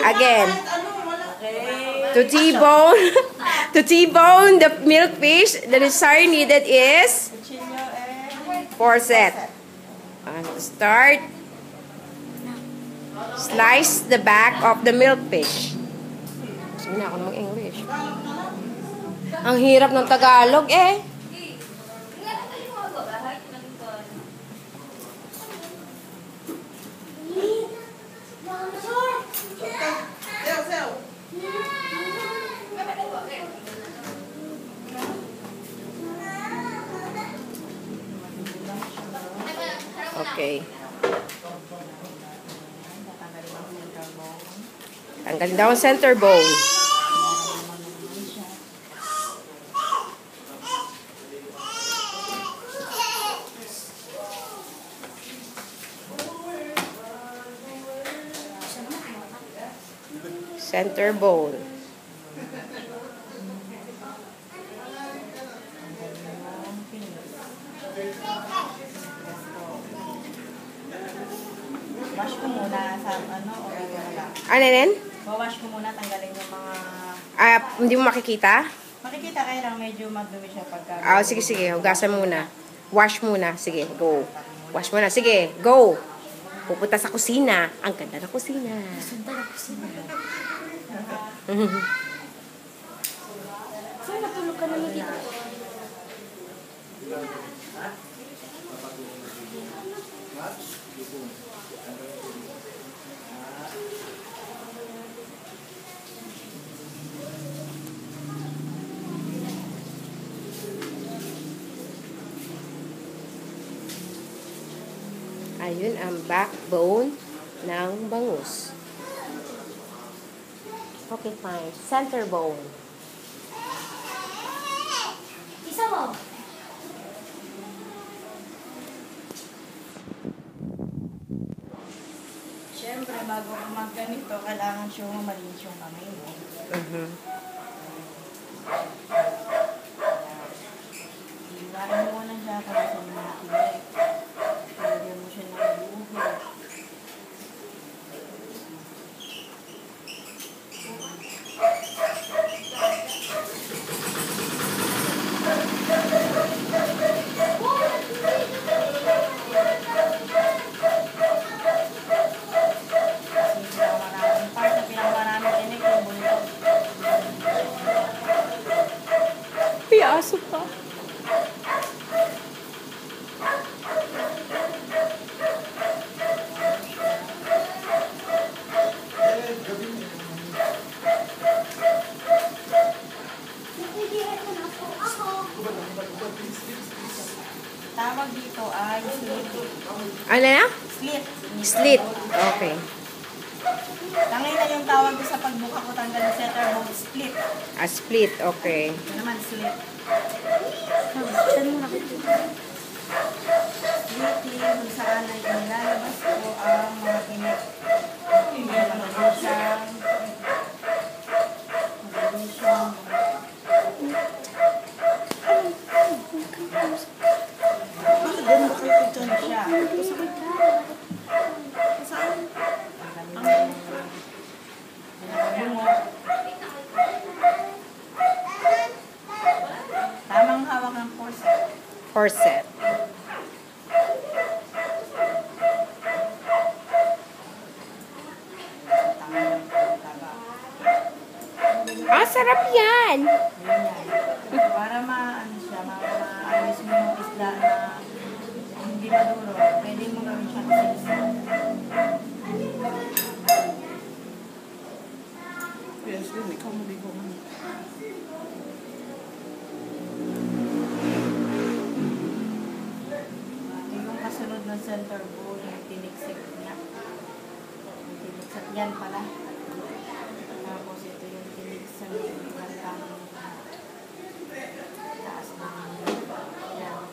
Again. Okay. To T-bone. To T-bone the milkfish, the desired needed is Cuchillo and forceps. And start. Slice the back of the milkfish. Sige na ako namang English. Ang hirap ng Tagalog eh. Okay. Tanggalin daw ang center bone. Center bone. wash ko muna sa ano o wala. Ano yan? Wash ko muna, tanggalin yung mga... Hindi mo makikita? Makikita kayo lang, medyo madumi siya pagka... Sige, sige. Hugasan muna. Wash muna. Sige, go. Wash muna. Sige, go. Pupunta sa kusina. Ang ganda na kusina. Ganda na kusina. Saan natulog ka naman dito? Ayun ang backbone ng bangus. Okay, fine. Center bone. Isa mo. Siyempre, bago ka magganito, kailangan siya malinis yung kamay mo. Iwanan mo na siya para sa mga kilig. Lagyan mo siya ng buho. Piaso pa. Tawag dito ay slit. Ano na? Slit. Slit. Okay. Tangay na yung tawag ko sa pagbuka ko tanggal ng center bone, split. Split. Okay. Ito naman, slit. Saan mo nakikita? Splitting, kung saan ay nilalabas ko ang mga init. Magaling siyang siya. Tamang hawak ng forceps. Forceps. Sarap yan! Para maano siya, maayos mo yung isda na hindi maduro, pwede mo gawin siyang silsa. Yes, din. Ikaw maligo man. Yung kasunod ng center bone, yung tiniksik niya. Yung tiniksik yan pala. Tapos ito yung tiniksik yung kantang taas ng yan.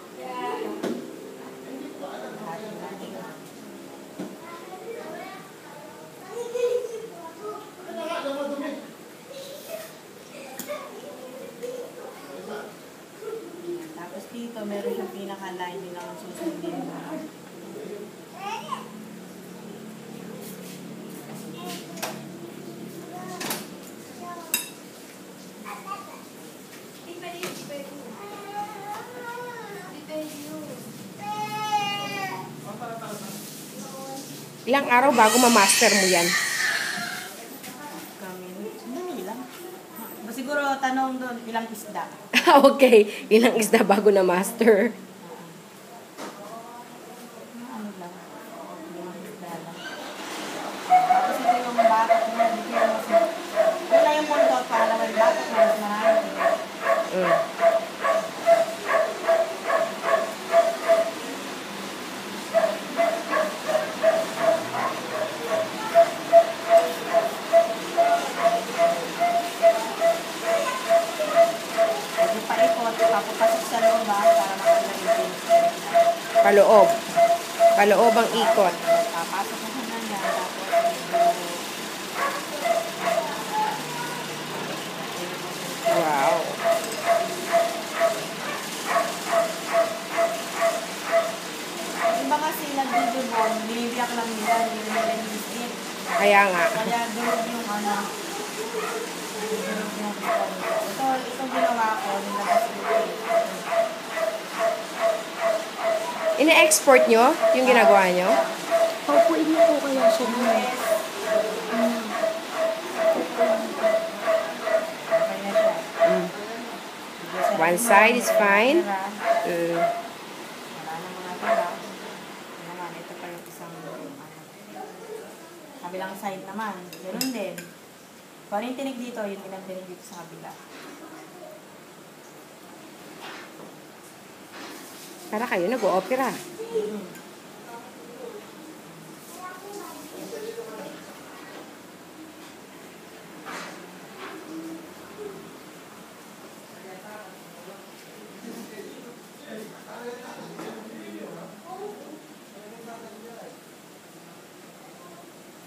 Tapos dito, meron siyang pinaka-line din ang susundin mo. Ilang araw bago ma-master mo yan? Kami, dali lang. Siguro tanong doon, ilang isda? Okay. Ilang isda bago na-master? Ano lang? Ilang isda lang. Tapos ito yung batak mo, hindi ko yung mas... Wala yung puntot para naman batak mo, mas marami. Mm. Pwede paikot, papapasok sa loob para makalagay yung Paloob. Paloob ang ikot. papasok mo sa nanya, tapos Wow. iba kasi nagdudubong, binibiyak lang nila, hindi nila inisip. Kaya nga. Kaya durog yung ano, durog yung ito ginawa ko, nilabas ko Ina-export nyo yung ginagawa nyo? Paupuin niyo po kaya siya nun. Kaya siya. Mm. One side is fine. Mm. Wala na mga tira. Naman, ito pa yung isang kabilang side naman. Ganun din. Kung ano yung tinig dito, yun ilang tinig dito sa kabila. Para kayo nag-o-opera.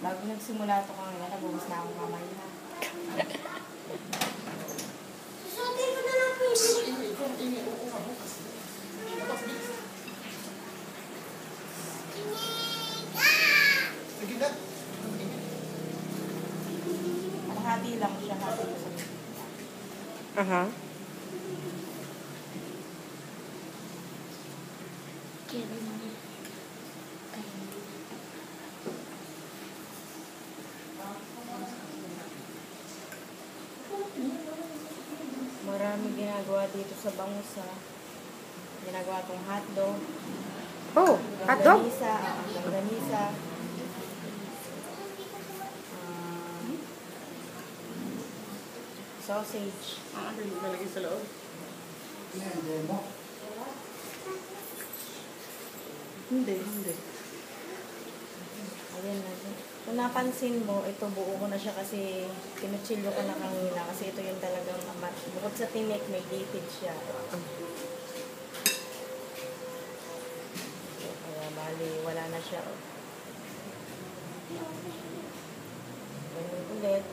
Bago nagsimula ito kanina, nabuhos na akong kamay na. Susutin mo na lang po yung Kalahati lang siya, hati ko sa Aha. kaya naman. Marami ginagawa dito sa bangusa. Ginagawa itong hotdog. Oh, hotdog. Ganisa. Sausage. Ano yung nalagay sa loob? Hindi. Ayan na. Kung napansin mo, ito buo ko na siya kasi pinutsilyo ko na kanina kasi ito yung talagang bukod sa tinik, may gapid siya. So, kaya bali, wala na siya. Ganun ulit,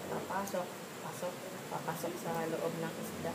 papasok sa loob ng isda.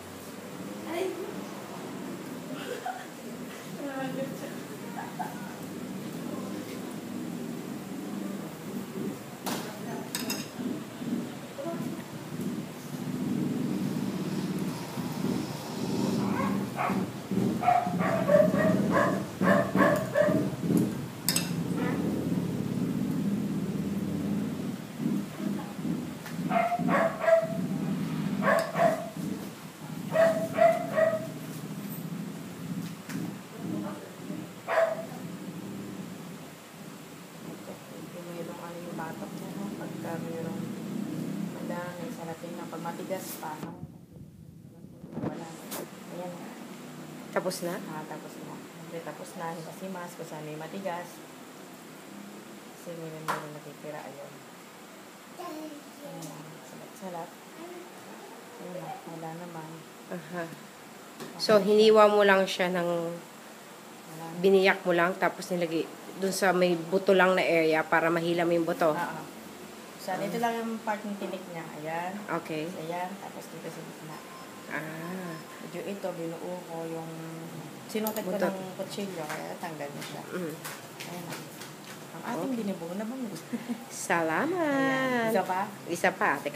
Mayroong ano yung batok niya, no? Pagka mayroong madami sa latin na pag matigas pa, no? Wala. Ayan. Tapos na? Tapos na. Hindi, tapos na. Kasi mas, kung saan may matigas. Kasi meron natitira. Ayun. Ayan. Salat-salat. Ayun na. Wala naman. Aha. So, hiniwa mo lang siya ng Wala na. biniyak mo lang tapos nilagay dun sa may buto lang na area para mahila mo yung buto. Oo. So, ito lang yung part ng tinik niya. Ayan. Okay. Ayan. Tapos dito sa gitna. Ah. Medyo ito, binuo ko yung... Sinungkit ko Butot. ng kutsilyo, kaya tanggal na siya. Mm. Ayan na. Ang ating binibong na bangus. Salamat. Isa pa? Isa pa. Teka.